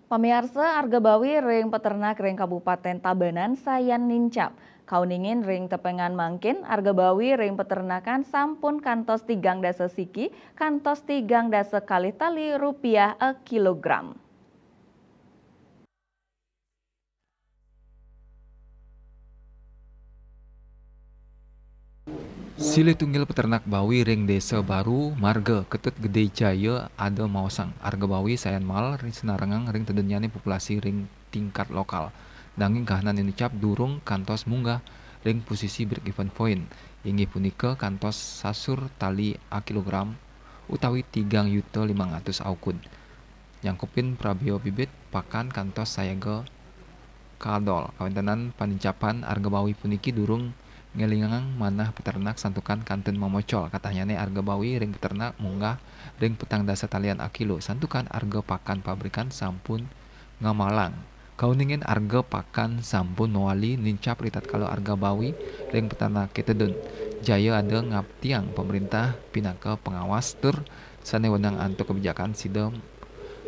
Pamirsa Arga Bawi ring peternak ring Kabupaten Tabanan sayan nincap. Kauningin ring tepengan mangkin Arga Bawi ring peternakan sampun kantos tigang dasa siki, kantos tigang dasa kali tali rupiah a kilogram. Silih tunggil peternak bawi ring desa baru marga ketut gede jaya ada maosang arga bawi sayan mal ring senarengang ring tedenyane populasi ring tingkat lokal nanging kahanan ucap durung kantos munggah ring posisi break even point inggih punika kantos sasur tali a kilogram utawi 3.500.000 aukun nyangkupin prabio bibit pakan kantos sayaga kadol kawontenan panincapan arga bawi puniki durung ngelingang manah peternak santukan kanten momocol katanyane arga bawi ring peternak munggah ring petang dasa talian akilo santukan arga pakan pabrikan sampun ngamalang kauningin arga pakan sampun mawali nincap ritat kalau arga bawi ring peternak ketedun jaya ada ngaptiang pemerintah pinaka pengawas tur sane wenang antuk kebijakan sidem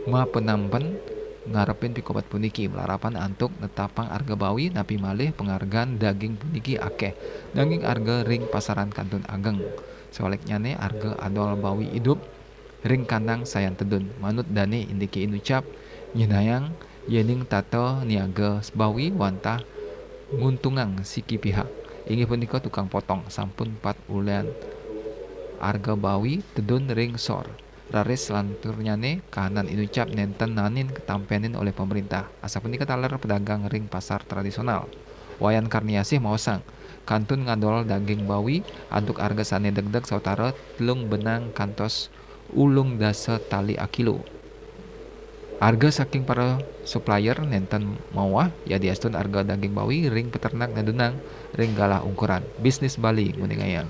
ma penampen ngarepin pikobat puniki melarapan antuk netapang arga bawi napi malih penghargaan daging puniki akeh daging arga ring pasaran kantun ageng soaleknyane arga adol bawi hidup ring kandang sayan tedun manut dane indiki inucap nyinayang yening tato niaga bawi wantah nguntungang siki pihak inggih punika tukang potong sampun 4 ulan arga bawi tedun ring sor raris lanturnyane kahanan inucap nenten nanin ketampenin oleh pemerintah asa punika taler pedagang ring pasar tradisional wayan karniasih maosang kantun ngadol daging bawi aduk arga sane degdeg sautara telung benang kantos ulung dasa tali akilo harga saking para supplier nenten mawah ya diastun harga daging bawi ring peternak nadunang ring galah ukuran bisnis Bali nguningayang